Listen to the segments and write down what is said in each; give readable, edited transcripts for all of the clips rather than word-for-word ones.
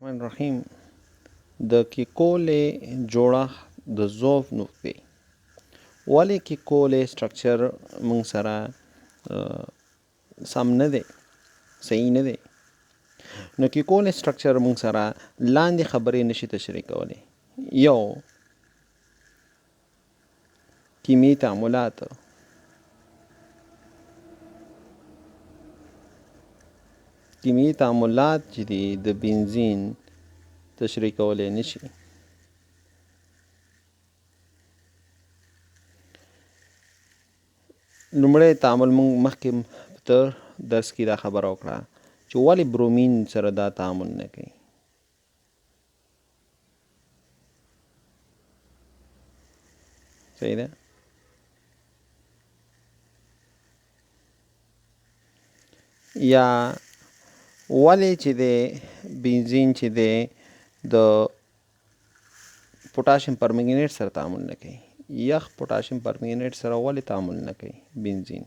الرحمن الرحیم د کیکولي جوړښت د ذوب نقطې. ولې کیکولي سټرکچر موږ سره سم نه دی، صحیح نه دی؟ نو کیکولي سټرکچر موږ سره لاندې خبرې نشي تشریح کولی. یو، کیمیاوي تعاملات. کیمیاوي تعاملات چې دي د بنزین تشریح کولی نشي. لومړی تعامل موږ مخکې په درس کې دا خبره وکړه چې ولې برومین سره دا تعامل نه کوي. صحیح ده؟ یا ولې چې د بنزین چې دی د پوټاشیم پرمنګنیټ سره تعامل نه کوي. یخ پوټاشیم پرمنګنیټ سره ولې تعامل نه کوي بنزین؟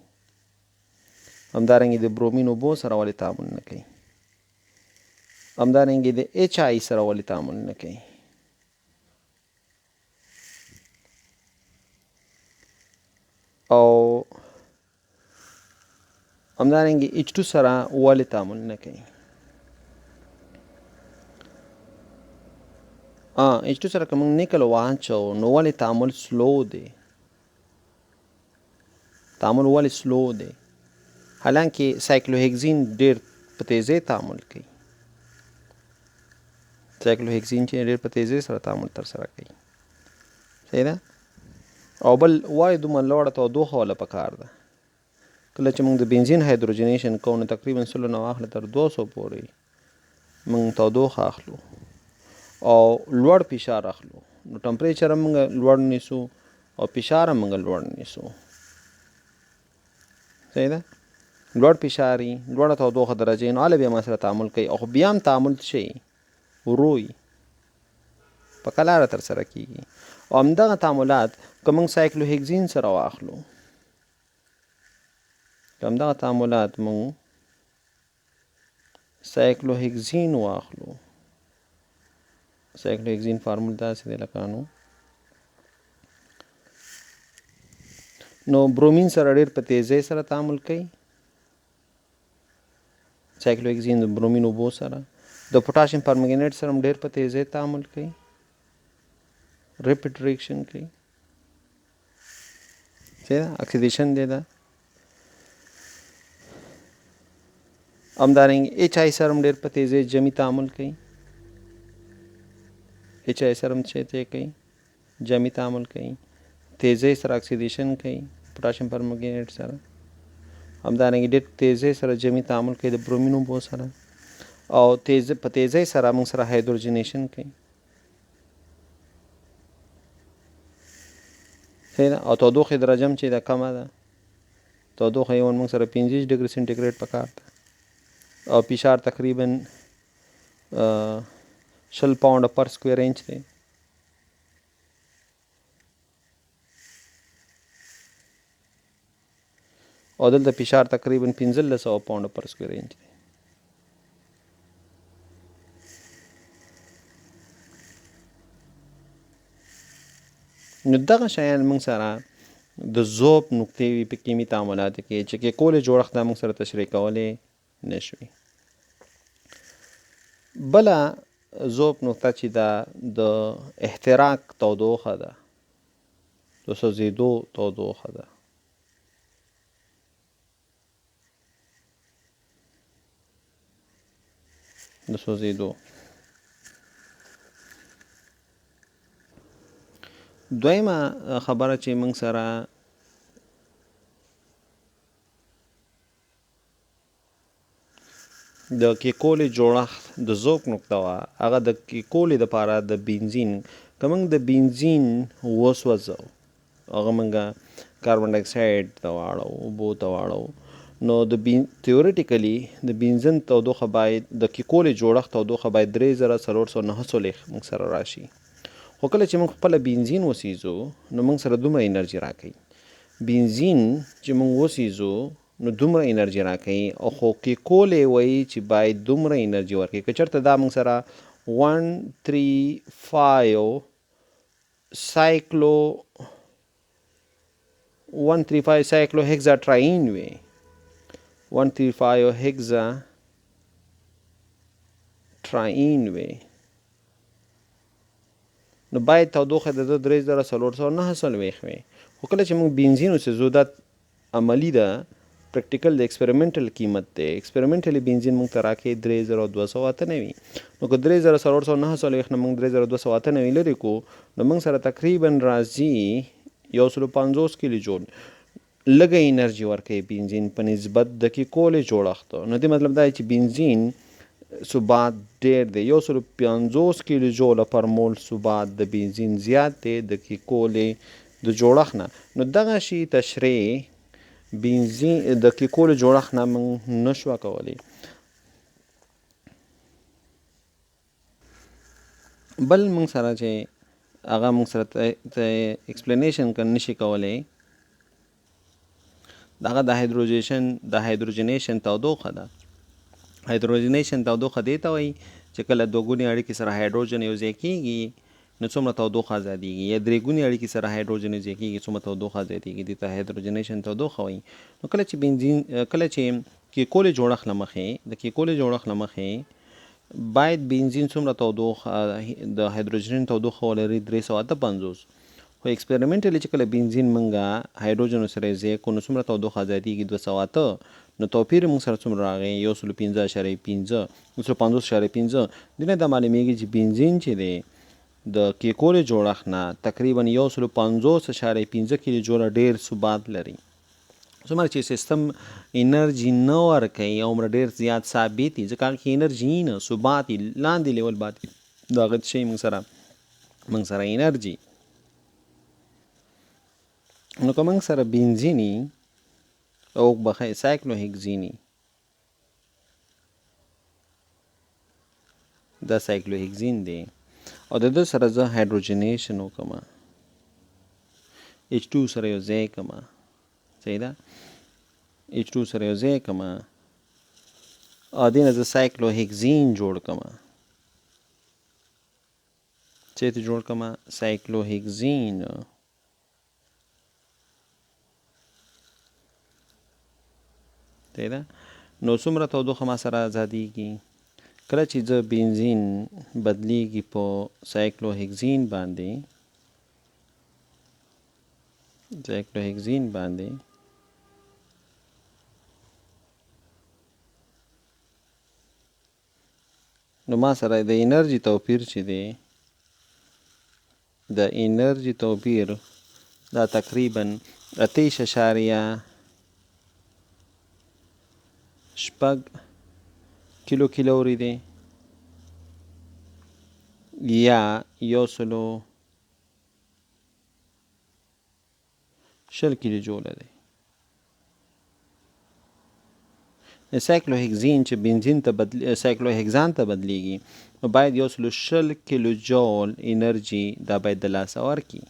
همدارنګه د برومین اوبو سره ولې تعامل نه کوي؟ همدارنګه د ایچ آی سره ولې تعامل نه کوي؟ او همدارنګه ایچ ټو سره ولې تعامل نه کوي؟ ایچ ټو سره که موږ نیکل واچو نو ولې تعامل سلو دی؟ تعامل ولې سلو دی؟ حالانکه سایکلوهیکزین ډیر په تیزۍ تعامل کوي. سایکلوهیکزین چې ډیر په تیزۍ سره تعامل ترسره کوي. صحیح ده؟ او بل وایي دومره لوړه تودوخه ولا پکار ده. کله چې موږ د بنزین هایدروجنیشن کوو نو تقریبا 100 نه واخله تر 200 پورې موږ تودوخه اخلو او لوړ فشار اخلو. نو ټمپریچر هم موږ لوړ نیسو او فشار هم موږ لوړ نیسو. صحیح ده؟ لوړ فشاري لوړه تودوخه درجې نو هله بیا ما سره تعامل کوي او بیا هم تعامل شي وروي په کلاره ترسره کیږي. او همدغه تعاملات که موږ سایکلوهیکزین سره واخلو، همدغه تعاملات موږ سایکلوهیکزین واخلو، سایکلوهیکزین فارمول داسې دی لکه نو برومین سره ډیر په تیزۍ سره تعامل کوي. سایکلوهیکزین د برومین اوبو سره د پوټاشیم پرمنګنیټ سره هم ډیر په تیزۍ تعامل کوي، ریپټ ریاکشن کوي. صحیح ده؟ اکسیدیشن دی ده. همدارنګه ایچ آی سره هم ډیر په تیزۍ جمعي تعامل کوي. ایچ آی سره هم چې کوي جمعي تعامل کوي، تیزۍ سره اکسیدیشن کوي پوټاشیم پرمنګنیټ سره. همدارنګه ډېر تیزۍ سره جمعي تعامل کوي د برومین اوبو سره او په تیزۍ سره موږ سره هایدروجنیشن کوي. صحیح ده؟ او تودوخې درجه هم چې ده کمه ده. تودوخه یې موږ سره 50 ډګري سنټیګریډ پکار ده او فشار تقریبا 20 پاونډه پر سکویر انچ دی. او دلته فشار تقریبا 1500 پاونډه پر سکویر انچ دی. نو دغه شیان موږ سره د ذوب نقطې وي په کیمیاوي تعاملاتو کې چې کیکولي جوړښت دا موږ سره تشریح کولی نشوي. بله ذوب نقطه چې ده د احتراق تودوخه ده، د سوځېدو تودوخه ده. د سوځېدو. دویمه خبره چې موږ سره د کیکولي جوړښت د ذوب نقطه وه هغه د کیکولي دپاره د بنزین که موږ د بنزین وسوځو، هغه موږ کاربن ډای اکساید ته واړو، اوبو ته واړو، نو د تیوریټیکلی د بنزین تودوخه باید د کیکولي جوړښت تودوخه باید 3449 موږ سره راشي. خو کله چې موږ خپله بنزین وسیزو نو موږ سره دومره انرژي راکوي. بنزین چې موږ وسیزو نو دومره انرژي راکوي او خو کیکولي وایي چې باید دومره انرژي ورکوي. که چېرته دا موږ سره 135 سایکلو هیگزاټراین وي. 135 هیگزاټراین وي. نو باید تودوخه د 3449 وي. خو کله چې موږ بنزین وڅېزو دا عملي ده، پریکټیکل د ایکسپریمنټل قیمت دی. ایکسپریمنټلی بنزین موږ ته راکوي 3298. نو که 3449 نه موږ 3298 لرې کړو نو موږ سره تقریبا راځي 150 کیلو جول. لږه انرژي ورکوي بنزین په نسبت د کیکولي جوړښت. نو دې مطلب دا دی چې بنزین ثبات ډیر دی. 150 کیلو جوله پر مول ثبات د بنزین زیات دی د کیکولي د جوړښت نه. نو دغه شی تشریح بنزین د کیکولي جوړښت نه موږ نشو کولی. بل موږ سره چې هغه موږ سره ایکسپلینیشن نشي کولی، دغه د هایدروجنیشن تودوخه ده. هایدروجنیشن تودوخه دې ته وایي چې کله دوه ګونې اړیکې سره هایدروجن یو ځای کېږي نو څومره تودوخه ازادېږي، یا درې ګونې اړیکې سره هایدروجن یو ځای کېږي څومره تودوخه ازادېږي. دې ته هایدروجنیشن تودوخه وایي. نو کله چې کیکولي جوړښت له مخې باید بنزین څومره تودوخه د هایدروجن تودوخه ولري 358. خو ایکسپریمنټلی چې کله بنزین منګه هایدروجن سره ځای کو نو څومره تودوخه ازادېږي 208. نو توپیر موږ سره څومره راغی 115.5. دې نه دا معلومیږي چې بنزین چې دی د کیکولي جوړښت نه تقریبا 150.5 کیلو جوله ډیر ثبات لري. څومره چې سیستم انرژي نه ورکوي عمره ډیر زیات ثابت وي، ځکه هغه کې انرژي نه ثبات لاندې لیول باندې دا هغه شی موږ سره انرژي. نو که موږ سره بنزیني او بخیر سایکلو هیګزیني، دا سایکلو هیګزین دی او د ده سره زه هایدروجنیشن وکړم، H2 سره یو ځای کړم. صحیح ده؟ H2 سره یو ځای کړم او دې نه زه سایکلو هیګزین جوړ کړم. چېرته جوړ کړم؟ سایکلو هیګزین. صحیح ده؟ نو څومره تودوخه ما سره ازادېږي؟ کله چې زه بنزین بدلیږي په سایکلو هیګزین باندې نو ما سره د انرژي توپیر چې دی دا تقریبا 8.6 کیلو کیلوري دی یا 120 کیلو جوله دی. سایکلو هیګزین چې سایکلو هیګزان ته بدلیږي نو باید 120 کیلو جول انرژي دا باید د لاسه ورکړي.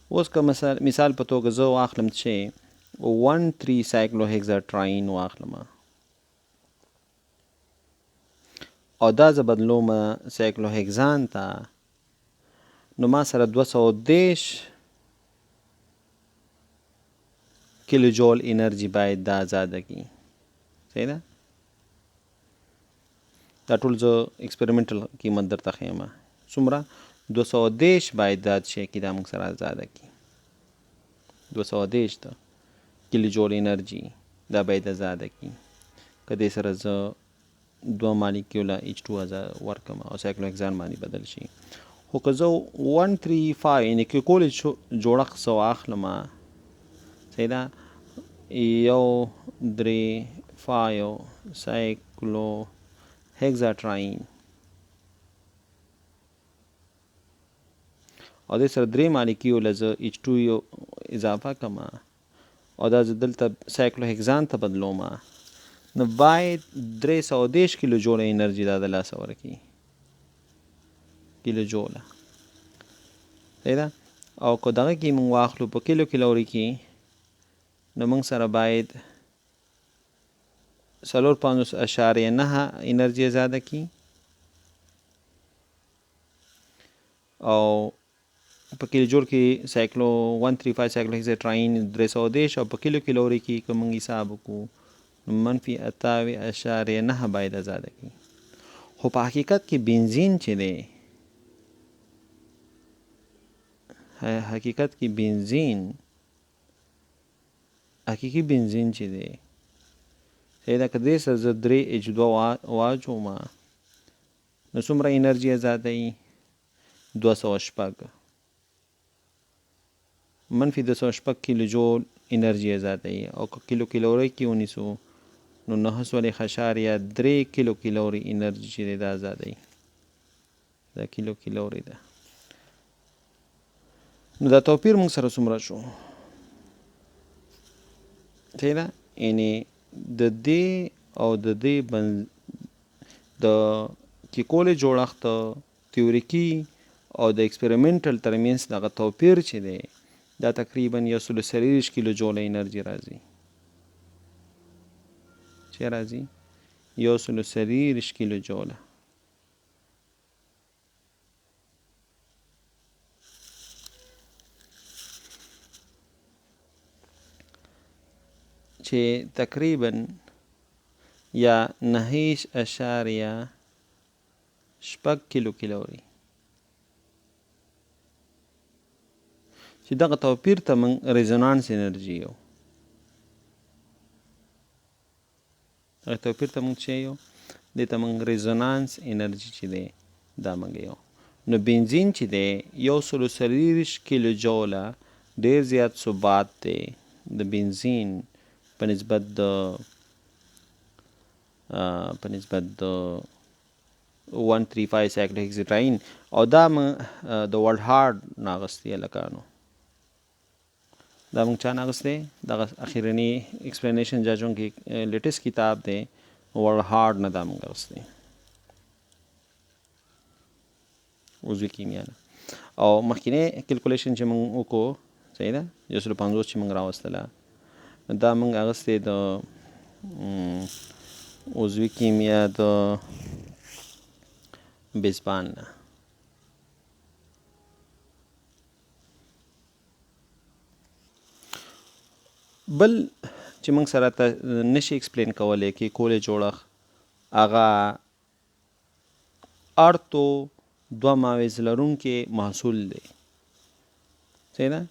اوس که مثال په توګه زه واخلم چې 13 سایکلو هیګزاټراین واخلم او دا زه بدلوم سایکلو هیګزان ته، نو ما سره 210 کیلو جول انرژي باید دا ازاده کړي. صحیح ده؟ دا ټول زه ایکسپریمنټل قیمت درته ښیم. څومره؟ 210 باید دا شی کې دا موږ سره ازاده کړي. 210 کیلو جول انرژي دا باید ازاده کړي. که دې سره زه 2 مالیکوله H2 ورکم او سایکلو هیګزان باندې بدل شي. خو که زه 135 یعنې کیکولي جوړښت زه واخلم، صحیح ده، 135 سایکلو هیګزاټراین او دې سره 3 مالیکوله زه H2 اضافه کړم او دا زه دلته سایکلو هیګزان ته بدلوم، نو باید 310 کیلو جوله انرژي دا د لاسه ورکړي. کیلو جوله. صحیح ده؟ او که دغه کې موږ واخلو په کیلو کیلوري کې نو موږ سره باید 4.9 انرژي ازاده کړي او په کیلو جول کې سایکلو 135 سایکلوهیکزاټراین 330 او په کیلو کیلوري کې که موږ حساب وکړو منفي 88.9 باید ازاده کړي. خو په حقیقت کې بنزین چې دی حقیقي بنزین چې دی دا که دې سره زه 3H2 واچومه نو څومره انرژي ازادوي 206 منفي 206 کیلو جول انرژي ازادوي او که کیلو کیلوري کې ونیسو نو 9.3 کیلو کیلوري انرژي چې دی دا ازادوي دا کیلو کیلوري ده. نو دا توپیر موږ سره څومره شو صحیح ده. یعنې د دې او د دې د کیکولي جوړښت تیوریکي او د ایکسپریمنټل ترمنځ دغه توپیر چې دی دا تقریبا 130 کیلو جول انرژي راځي. چې راځي 130 کیلو جوله. چې تقریبا یا 9.6 کیلو کیلوري چې دغه توپیر ته موږ ریزونانس انرژي یو دغه توپیر ته موږ چې یو دې ته موږ ریزونانس انرژي چې دی دا موږ یو. نو بنزین چې دی 130 کیلو جوله ډېر زیات ثبات دی د بنزین په نسبت د 135 سایکلوهیکزاټراین او دا د ورلډ هارډ ناغستی لکانو دا موږ چا ناغستی دغه اخیرنی ایکسپلینیشن جاجون کې لیټسټ کتاب دی ورلډ هارډ نه دا موږ اغستی عضوي کیمیا نه او مخکینی کیلکولیشن چې موږ وکړو صحیح ده 150 چې موږ راوستله دا موږ اغستی د عضوي کیمیا د بیزبان نه. بل چې موږ سره ته نشي ایکسپلین کولی کیکولي جوړښت هغه ارتو 2 ماویز لرونکي محصول دی صحیح ده.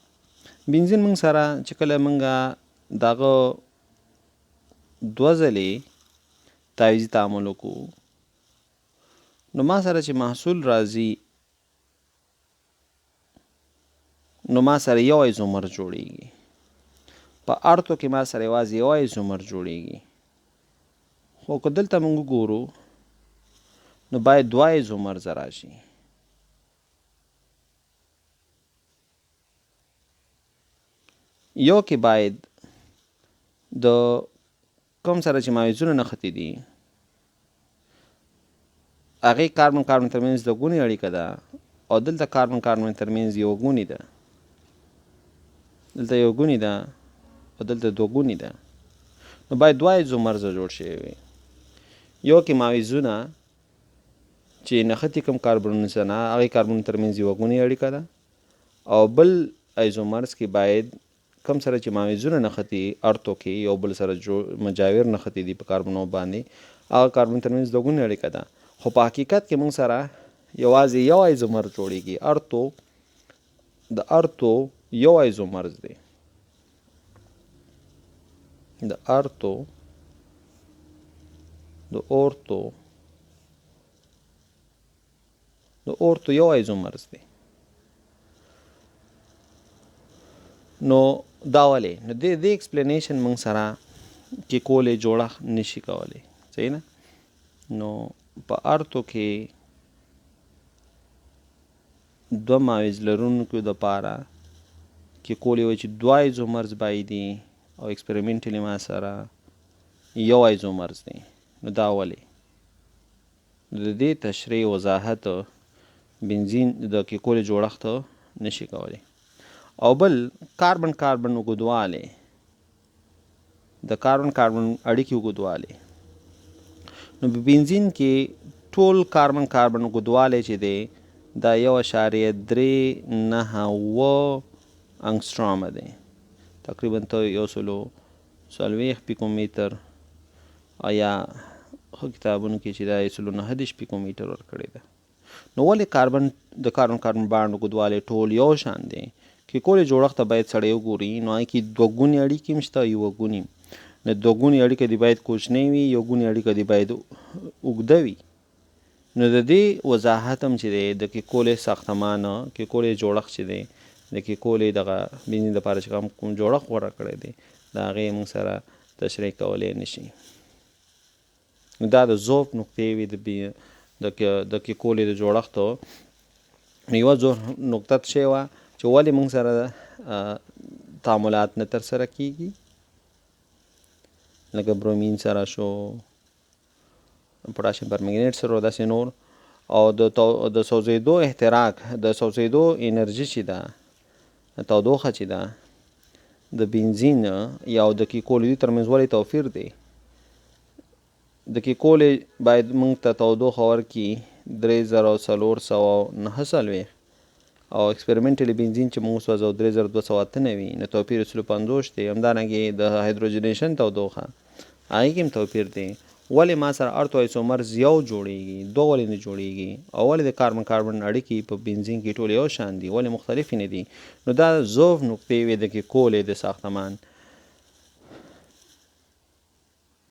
بنزین موږ سره چې کله موږ دغه 2 ځلې تاویزي تعامل وکړو نو ما سره چې محصول راځي نو ما سره یو ایزومر جوړیږي. په ارتو کې ما سره یوازې یو ایزومر جوړیږي خو که دلته موږ وګورو نو باید 2 ایزومرز راشي. یو کې باید د کوم سره چې ماویزونه نښتي دي هغې کاربن کاربن ترمنځ د ګونې اړیکه ده او دلته کاربن کاربن ترمنځ یو ګونې ده دلته یو ګونې ده او دلته 2 ګونې ده نو باید 2 ایزومرز جوړ شوي وي. یو کې ماویزونه چې نښتي کوم کاربنونه سره هغې کاربن ترمنځ یو ګونې اړیکه ده او بل ایزومرز کې باید کم سره چې ماویزونه نښتي ارتو کې یو بل سره مجاور نښتي دي په کاربنو باندې هغه کاربن ترمنځ 2 ګونې اړیکه ده. خو په حقیقت کې موږ سره یوازې یو ایزومر جوړیږي. د ارتو یو ایزومرز دی د اورتو یو ایزومرز دی. نو دا ولې نو دې ایکسپلینیشن موږ سره کیکولي جوړښت نشي کولی صحیح نه. نو په ارتو کې 2 ماویز لرونکو دپاره کیکولي وایي چې 2 ایزومرز باید دي او ایکسپریمنټلي ما سره یو ایزومرز دی. نو دا ولې د دې تشریح وضاحت بنزین د کیکولي جوړښت نشي کولی. او بل کاربن کاربن اوږدوالی د کاربن کاربن اړیکې اوږدوالی نو په بنزین کې ټول کاربن کاربن اوږدوالی چې دی دا 1.397 انګسټرامه دی، تقریبا ته 140 پیکومیټر یا خو کتابونو کې چې دا 109 پیکومیټر ورکړی ده. نو ولې د کاربن بانډ اوږدوالی ټول یو شان دی؟ کیکولي جوړښت ته باید سړی وګوري، نو هغې کې دوه ګونې اړیکې هم شته، یوه ګونې. نو دوه ګونې اړیکه دې باید کوچنۍ وي، یو ګونې اړیکه دې باید اوږده وي. نو د دې وضاحت هم چې دی د کیکولي ساختمان، کیکولي جوړښت چې دی د کیکولي دغه بینزین دپاره چې کوم جوړښت غوره کړی دی د هغې موږ سره تشریح کولی نه شي. نو دا د ضعف نقطې وي د کیکولي د جوړښتو. یوه نقطه څه وه چې ولې موږ سره تعاملات نه ترسره کیږي، لکه برومین سره شو، پوټاشیم پرمنګنیټ سره، داسې نور. او د سوځېدو احتراق، د سوځېدو انرژي چې ده، تودوخه چې ده د بنزین یا د کیکولي ترمنځ ولې توپیر دی. د کیکولي باید موږ ته تودوخه ورکړي 3449 او اکسپریمنټلي بنزین چې موږ سوځو 3298 نو توپیر 150 دی. همدارنګې د هایدروجنیشن تودوخه هغې کې هم توپیر دی. ولې ما سره ارتو ایسومرز یو جوړیږي، دوه ولې نه جوړیږي؟ او ولې د کاربن اړیکې په بنزین کې ټول یو شان دي، ولې مختلفې نه دي؟ نو دا ضعف نقطې وې د کیکولي د ساختمان